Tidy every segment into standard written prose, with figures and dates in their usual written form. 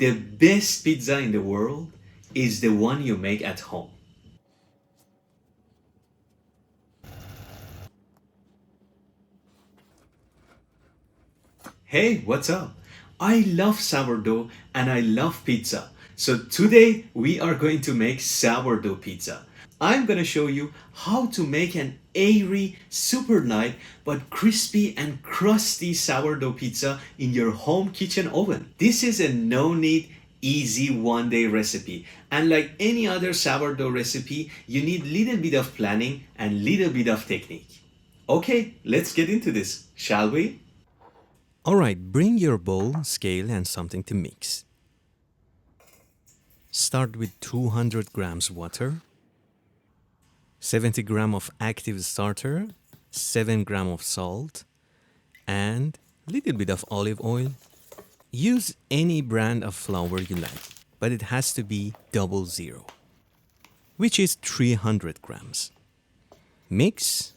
The best pizza in the world is the one you make at home. Hey, what's up? I love sourdough and I love pizza. So today we are going to make sourdough pizza. I'm going to show you how to make an airy, super light but crispy and crusty sourdough pizza in your home kitchen oven. This is a no need, easy one day recipe. And like any other sourdough recipe, you need little bit of planning and little bit of technique. Okay, let's get into this, shall we? Alright, bring your bowl, scale, and something to mix. Start with 200 grams water, 70 gram of active starter, 7 gram of salt, and little bit of olive oil. Use any brand of flour you like, but it has to be 00, which is 300 grams. Mix.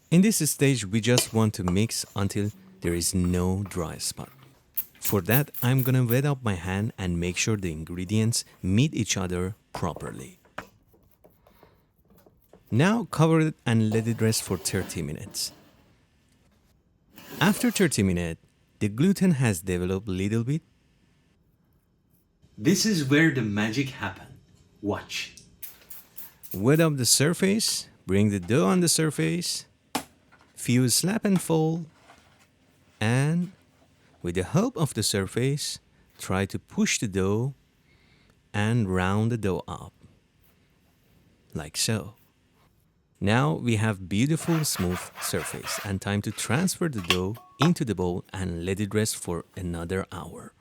In this stage, we just want to mix until there is no dry spot. For that, I'm gonna wet up my hand and make sure the ingredients meet each other properly. Now cover it and let it rest for 30 minutes. After 30 minutes, the gluten has developed a little bit. This is where the magic happens. Watch. Wet up the surface, bring the dough on the surface, few slap and fold, and with the help of the surface, try to push the dough and round the dough up, like so. Now we have beautiful smooth surface and time to transfer the dough into the bowl and let it rest for another hour.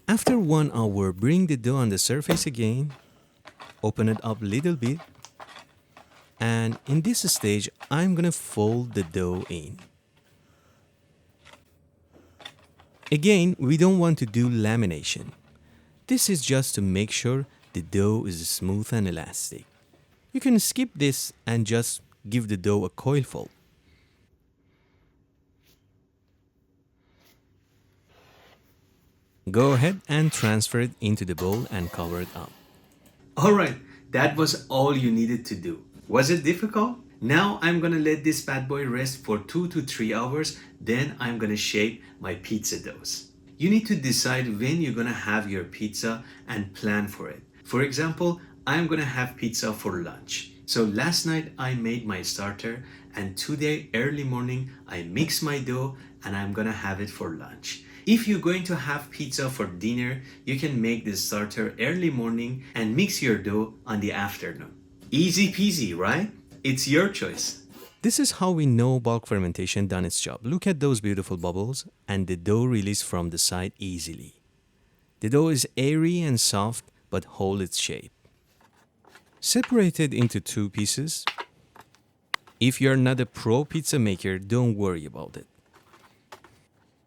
After 1 hour, bring the dough on the surface again, open it up a little bit, and in this stage, I'm gonna fold the dough in. Again, we don't want to do lamination. This is just to make sure the dough is smooth and elastic. You can skip this and just give the dough a coil fold. Go ahead and transfer it into the bowl and cover it up. Alright, that was all you needed to do. Was it difficult? Now I'm gonna let this bad boy rest for 2 to 3 hours, then I'm gonna shape my pizza doughs. You need to decide when you're gonna have your pizza and plan for it. For example, I'm gonna have pizza for lunch. So last night I made my starter and today early morning I mix my dough and I'm gonna have it for lunch. If you're going to have pizza for dinner, you can make the starter early morning and mix your dough on the afternoon. Easy peasy, right? It's your choice. This is how we know bulk fermentation done its job. Look at those beautiful bubbles and the dough released from the side easily. The dough is airy and soft but hold its shape. Separate it into 2 pieces. If you're not a pro pizza maker, don't worry about it.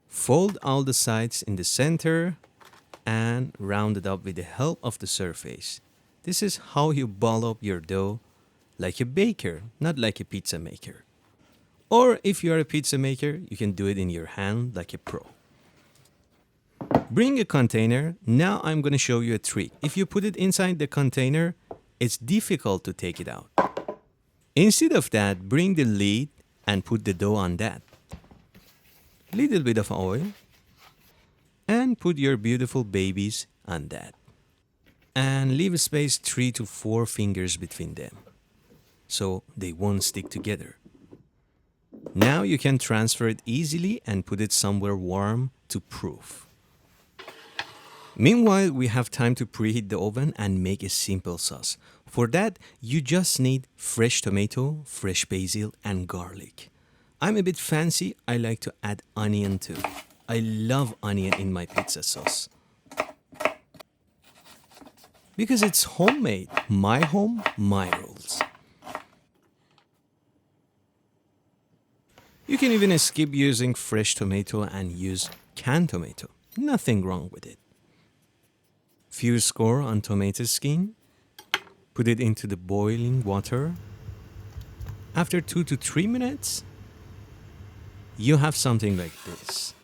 Fold all the sides in the center and round it up with the help of the surface. This is how you ball up your dough like a baker, not like a pizza maker. Or if you are a pizza maker, you can do it in your hand like a pro. Bring a container. Now I'm going to show you a trick. If you put it inside the container, it's difficult to take it out. Instead of that, bring the lid and put the dough on that. Little bit of oil and put your beautiful babies on that. And leave a space 3 to 4 fingers between them so they won't stick together. Now you can transfer it easily and put it somewhere warm to proof. Meanwhile, we have time to preheat the oven and make a simple sauce. For that, you just need fresh tomato, fresh basil, and garlic. I'm a bit fancy, I like to add onion too. I love onion in my pizza sauce. Because it's homemade. My home, my rules. You can even skip using fresh tomato and use canned tomato. Nothing wrong with it. Few score on tomato skin. Put it into the boiling water. After 2 to 3 minutes, you have something like this.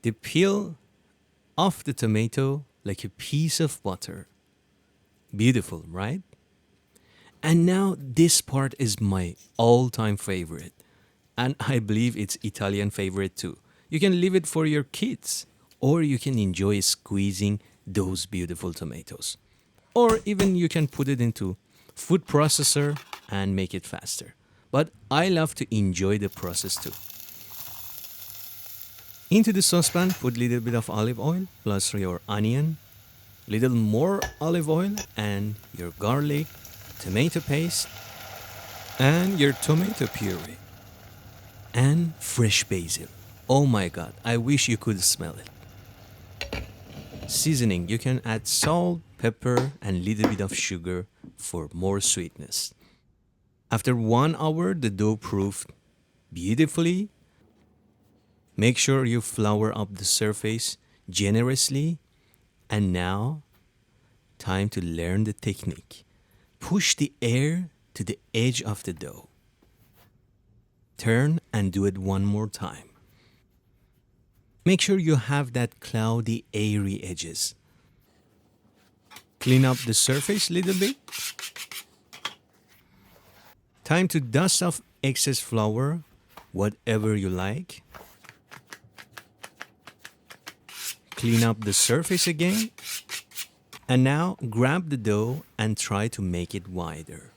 The peel of the tomato like a piece of butter. Beautiful, right? And now this part is my all-time favorite. And I believe it's Italian favorite too. You can leave it for your kids or you can enjoy squeezing those beautiful tomatoes. Or even you can put it into food processor and make it faster. But I love to enjoy the process too. Into the saucepan, put a little bit of olive oil plus your onion, little more olive oil and your garlic, tomato paste, and your tomato puree, and fresh basil. Oh my god, I wish you could smell it. Seasoning, you can add salt, pepper, and little bit of sugar for more sweetness. After 1 hour, the dough proofed beautifully. Make sure you flour up the surface generously. And now, time to learn the technique. Push the air to the edge of the dough. Turn and do it one more time. Make sure you have that cloudy, airy edges. Clean up the surface a little bit. Time to dust off excess flour, whatever you like. Clean up the surface again. And now grab the dough and try to make it wider.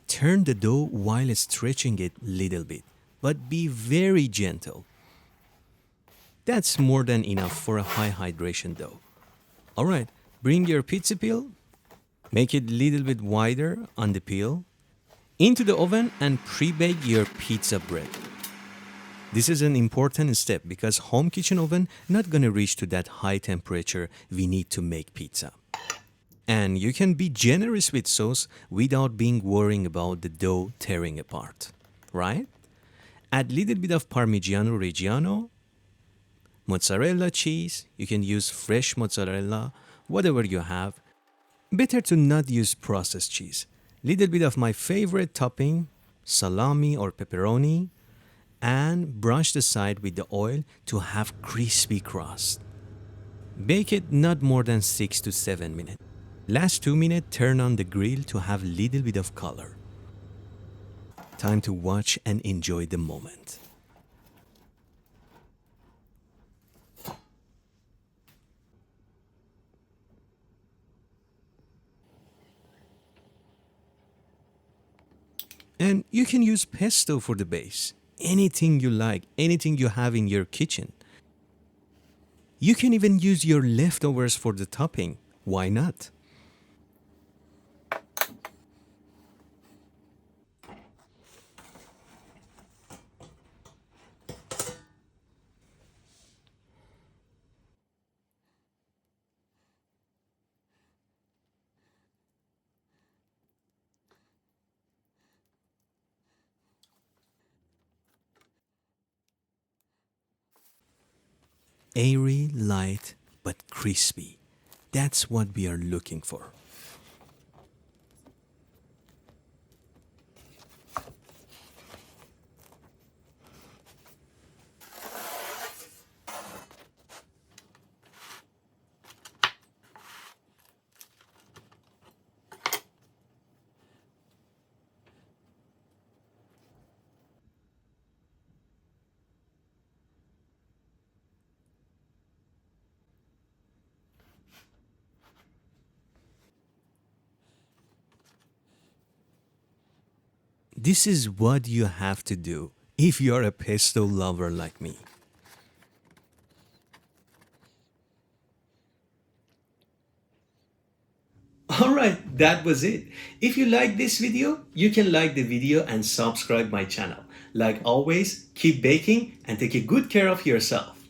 Turn the dough while stretching it a little bit, but be very gentle. That's more than enough for a high hydration dough. Alright, bring your pizza peel, make it a little bit wider on the peel, into the oven and pre-bake your pizza bread. This is an important step because home kitchen oven not gonna reach to that high temperature we need to make pizza. And you can be generous with sauce without being worrying about the dough tearing apart, right? Add little bit of Parmigiano Reggiano, mozzarella cheese. You can use fresh mozzarella, whatever you have. Better to not use processed cheese. Little bit of my favorite topping, salami or pepperoni, and brush the side with the oil to have crispy crust. Bake it not more than 6 to 7 minutes. Last 2 minutes, turn on the grill to have little bit of color. Time to watch and enjoy the moment. And you can use pesto for the base. Anything you like, anything you have in your kitchen. You can even use your leftovers for the topping. Why not? Airy, light, but crispy. That's what we are looking for. This is what you have to do if you're a pesto lover like me. Alright, that was it. If you like this video, you can like the video and subscribe my channel. Like always, keep baking and take a good care of yourself.